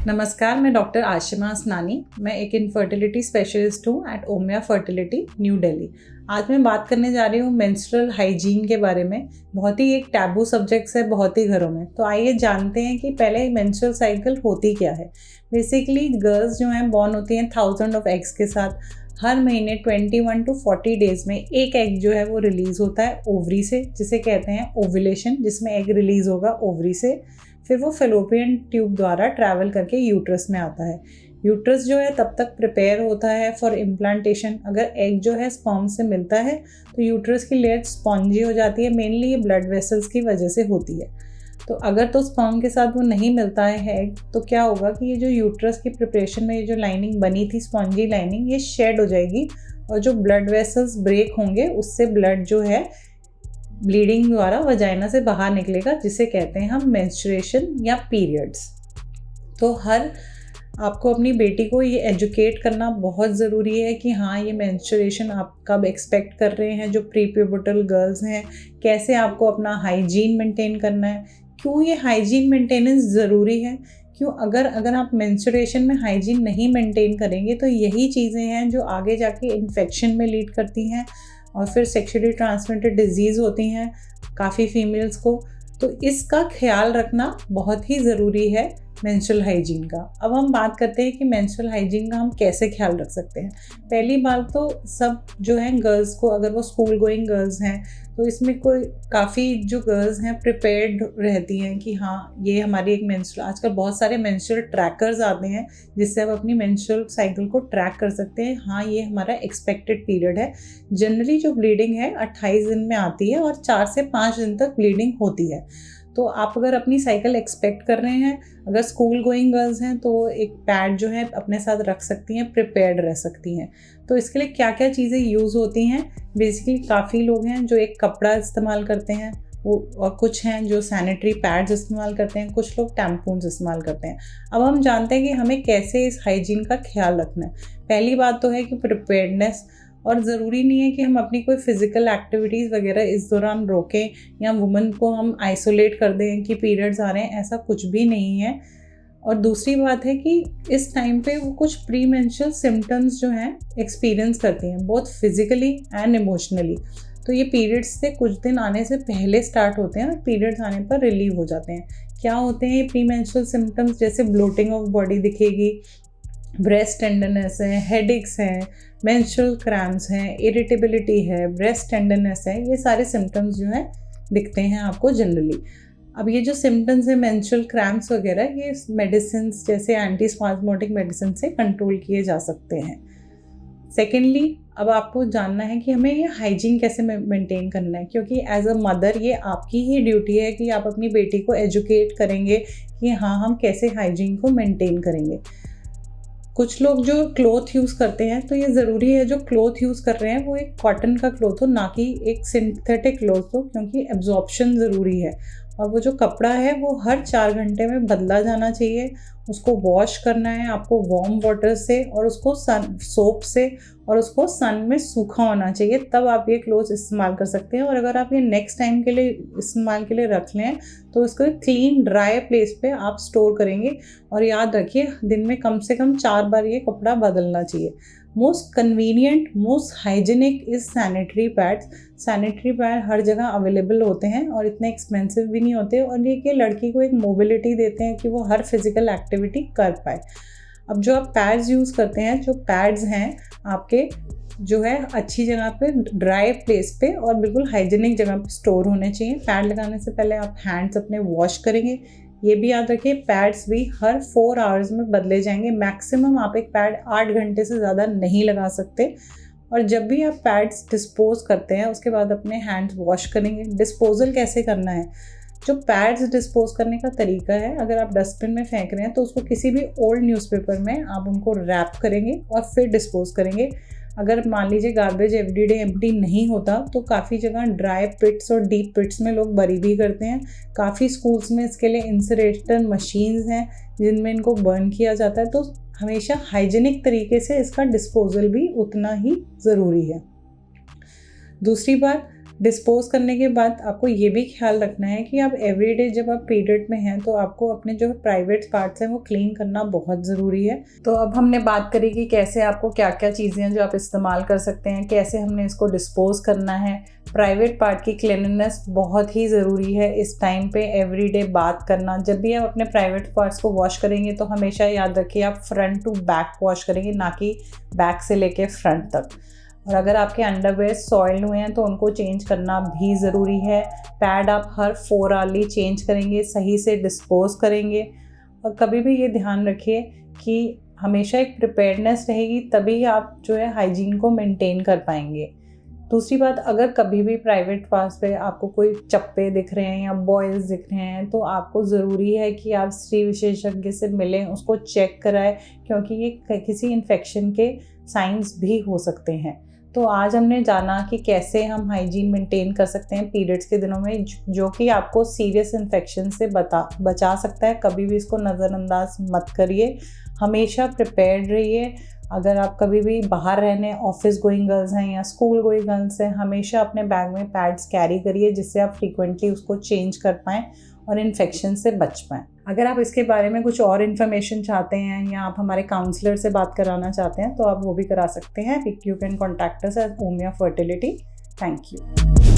नमस्कार, मैं डॉक्टर आशिमा असनानी। मैं एक इनफर्टिलिटी स्पेशलिस्ट हूँ eight Omia fertility new Delhi. आज मैं बात करने जा रही हूँ मेंस्ट्रुअल हाइजीन के बारे में। बहुत ही एक टैबू सब्जेक्ट्स है बहुत ही घरों में। तो आइए जानते हैं कि पहले मेंस्ट्रुअल साइकिल होती क्या है। बेसिकली गर्ल्स जो हैं बॉर्न होती हैं 1000 ऑफ एग्स के साथ। हर महीने 21 to 40 डेज में एक एग जो है वो रिलीज़ होता है ओवरी से, जिसे कहते हैं ओव्यूलेशन, जिसमें एग रिलीज़ होगा ओवरी से। फिर वो फेलोपियन ट्यूब द्वारा ट्रैवल करके यूट्रस में आता है। यूट्रस जो है तब तक प्रिपेयर होता है फॉर इम्प्लांटेशन। अगर एग जो है स्पर्म से मिलता है तो यूट्रस की लेयर स्पॉन्जी हो जाती है। मेनली ये ब्लड वेसल्स की वजह से होती है। तो अगर तो स्पर्म के साथ वो नहीं मिलता है एग, तो क्या होगा कि ये जो यूट्रस की प्रिपरेशन में ये जो लाइनिंग बनी थी स्पॉन्जी लाइनिंग, ये शेड हो जाएगी और जो ब्लड वेसल्स ब्रेक होंगे उससे ब्लड जो है ब्लीडिंग द्वारा वजाइना से बाहर निकलेगा, जिसे कहते हैं हम मेंस्ट्रुएशन या पीरियड्स। तो आपको अपनी बेटी को ये एजुकेट करना बहुत ज़रूरी है कि हाँ, ये मेंस्ट्रुएशन आप कब एक्सपेक्ट कर रहे हैं। जो प्री प्यूबर्टल गर्ल्स हैं, कैसे आपको अपना हाइजीन मेंटेन करना है, क्यों ये हाइजीन मेंटेनेंस ज़रूरी है, क्यों अगर आप मेंस्ट्रुएशन में हाइजीन नहीं मेंटेन करेंगे तो यही चीज़ें हैं जो आगे जाके इन्फेक्शन में लीड करती हैं और फिर सेक्सुअली ट्रांसमिटेड डिजीज़ होती हैं काफ़ी फीमेल्स को। तो इसका ख्याल रखना बहुत ही ज़रूरी है मेंस्ट्रुअल हाइजीन का। अब हम बात करते हैं कि मेंस्ट्रुअल हाइजीन का हम कैसे ख्याल रख सकते हैं। पहली बात तो सब जो हैं गर्ल्स को, अगर वो स्कूल गोइंग गर्ल्स हैं तो इसमें कोई काफ़ी जो गर्ल्स हैं प्रिपेयर्ड रहती हैं कि हाँ, ये हमारी एक मेंस्ट्रुअल, आजकल बहुत सारे मेंस्ट्रुअल ट्रैकर्स आते हैं जिससे आप अपनी मेंस्ट्रुअल साइकिल को ट्रैक कर सकते हैं। हाँ, ये हमारा एक्सपेक्टेड पीरियड है। जनरली जो ब्लीडिंग है 28 दिन में आती है और 4 से 5 दिन तक ब्लीडिंग होती है। तो आप अगर अपनी साइकिल एक्सपेक्ट कर रहे हैं, अगर स्कूल गोइंग गर्ल्स हैं तो एक पैड जो है अपने साथ रख सकती हैं, प्रिपेयर्ड रह सकती हैं। तो इसके लिए क्या क्या चीज़ें यूज़ होती हैं, बेसिकली काफ़ी लोग हैं जो एक कपड़ा इस्तेमाल करते हैं वो, और कुछ हैं जो सैनिटरी पैड्स इस्तेमाल करते हैं, कुछ लोग टैम्पून्स इस्तेमाल करते हैं। अब हम जानते हैं कि हमें कैसे इस हाइजीन का ख्याल रखना है। पहली बात तो है कि प्रिपेयर्डनेस, और ज़रूरी नहीं है कि हम अपनी कोई फ़िज़िकल एक्टिविटीज़ वगैरह इस दौरान रोकें या वुमेन को हम आइसोलेट कर दें कि पीरियड्स आ रहे हैं, ऐसा कुछ भी नहीं है। और दूसरी बात है कि इस टाइम पे वो कुछ प्री मेंस्ट्रुअल सिम्टम्स जो हैं एक्सपीरियंस करती हैं, बोथ फिज़िकली एंड इमोशनली। तो ये पीरियड्स से कुछ दिन आने से पहले स्टार्ट होते हैं और पीरियड्स आने पर रिलीव हो जाते हैं। क्या होते हैं ये प्री मेंस्ट्रुअल सिम्टम्स? जैसे ब्लोटिंग ऑफ बॉडी दिखेगी, ब्रेस्ट टेंडरनेस है, हेडेक्स हैं, मेंस्ट्रुअल क्रैम्प्स हैं, इरिटेबिलिटी है, ब्रेस्ट टेंडरनेस है, ये सारे सिम्टम्स जो हैं दिखते हैं आपको जनरली। अब ये जो सिम्टम्स हैं मेंस्ट्रुअल क्रैम्प्स वगैरह, ये मेडिसिन जैसे एंटी स्पाज्मोटिक मेडिसिन से कंट्रोल किए जा सकते हैं। सेकेंडली, अब आपको जानना है कि हमें ये हाइजीन कैसे मेंटेन करना है, क्योंकि एज अ मदर ये आपकी ही ड्यूटी है कि आप अपनी बेटी को एजुकेट करेंगे कि हाँ, हम कैसे हाइजीन को मेंटेन करेंगे। कुछ लोग जो क्लॉथ यूज़ करते हैं, तो ये ज़रूरी है जो क्लॉथ यूज़ कर रहे हैं वो एक कॉटन का क्लॉथ हो, ना कि एक सिंथेटिक क्लॉथ हो, क्योंकि एब्जॉर्प्शन ज़रूरी है। और वो जो कपड़ा है वो हर 4 घंटे में बदला जाना चाहिए। उसको वॉश करना है आपको वार्म वाटर से, और उसको सोप से, और उसको सन में सूखा होना चाहिए, तब आप ये क्लोथ्स इस्तेमाल कर सकते हैं। और अगर आप ये नेक्स्ट टाइम के लिए इस्तेमाल के लिए रख लें तो इसको क्लीन ड्राई प्लेस पे आप स्टोर करेंगे। और याद रखिए, दिन में कम से कम 4 बार ये कपड़ा बदलना चाहिए। Most convenient, most hygienic is sanitary pads. Sanitary pad हर जगह अवेलेबल होते हैं और इतने एक्सपेंसिव भी नहीं होते, और ये कि लड़की को एक मोबिलिटी देते हैं कि वो हर फिज़िकल एक्टिविटी कर पाए। अब जो आप पैड्स यूज़ करते हैं, जो पैड्स हैं आपके जो है अच्छी जगह पे, ड्राई प्लेस पे और बिल्कुल हाइजीनिक जगह पे स्टोर होने चाहिए। पैड लगाने से पहले आप हैंड्स अपने वॉश करेंगे। ये भी याद रखिए, पैड्स भी हर 4 आवर्स में बदले जाएंगे। मैक्सिमम आप एक पैड 8 घंटे से ज़्यादा नहीं लगा सकते। और जब भी आप पैड्स डिस्पोज करते हैं उसके बाद अपने हैंड्स वॉश करेंगे। डिस्पोजल कैसे करना है? जो पैड्स डिस्पोज करने का तरीका है, अगर आप डस्टबिन में फेंक रहे हैं तो उसको किसी भी ओल्ड न्यूज़पेपर में आप उनको रैप करेंगे और फिर डिस्पोज करेंगे। अगर मान लीजिए गार्बेज एवरीडे एम्प्टी नहीं होता तो काफ़ी जगह ड्राई पिट्स और डीप पिट्स में लोग बरी भी करते हैं। काफ़ी स्कूल्स में इसके लिए इंसिनरेटर मशीन्स हैं जिनमें इनको बर्न किया जाता है। तो हमेशा हाइजीनिक तरीके से इसका डिस्पोजल भी उतना ही ज़रूरी है। दूसरी बात, डिस्पोज करने के बाद आपको ये भी ख्याल रखना है कि आप एवरीडे जब आप पीरियड में हैं तो आपको अपने जो प्राइवेट पार्ट्स हैं वो क्लीन करना बहुत ज़रूरी है। तो अब हमने बात करी कि कैसे आपको क्या क्या चीज़ें हैं जो आप इस्तेमाल कर सकते हैं, कैसे हमने इसको डिस्पोज करना है। प्राइवेट पार्ट की क्लीननेस बहुत ही ज़रूरी है इस टाइम पे, एवरीडे बात करना। जब भी आप अपने प्राइवेट पार्ट्स को वॉश करेंगे तो हमेशा याद रखिए आप फ्रंट टू बैक वॉश करेंगे, ना कि बैक से लेके फ्रंट तक। और अगर आपके अंडरवेयर सॉइल हुए हैं तो उनको चेंज करना भी ज़रूरी है। पैड आप हर 4 आवरली चेंज करेंगे, सही से डिस्पोज करेंगे। और कभी भी ये ध्यान रखिए कि हमेशा एक प्रिपेयर्डनेस रहेगी, तभी आप जो है हाइजीन को मेंटेन कर पाएंगे। दूसरी बात, अगर कभी भी प्राइवेट पार्ट्स पे आपको कोई चप्पे दिख रहे हैं या बॉयल्स दिख रहे हैं तो आपको ज़रूरी है कि आप स्त्री विशेषज्ञ से मिलें, उसको चेक कराएं, क्योंकि ये किसी इन्फेक्शन के साइंस भी हो सकते हैं। तो आज हमने जाना कि कैसे हम हाइजीन मेंटेन कर सकते हैं पीरियड्स के दिनों में, जो कि आपको सीरियस इन्फेक्शन से बचा सकता है। कभी भी इसको नज़रअंदाज मत करिए, हमेशा प्रिपेयर्ड रहिए। अगर आप कभी भी बाहर रहने, ऑफिस गोइंग गर्ल्स हैं या स्कूल गोइंग गर्ल्स हैं, हमेशा अपने बैग में पैड्स कैरी करिए, जिससे आप फ्रीक्वेंटली उसको चेंज कर पाएँ और इन्फेक्शन से बच पाएँ। अगर आप इसके बारे में कुछ और इन्फॉर्मेशन चाहते हैं या आप हमारे काउंसलर से बात कराना चाहते हैं तो आप वो भी करा सकते हैं। You can contact us at Omia fertility. Thank you.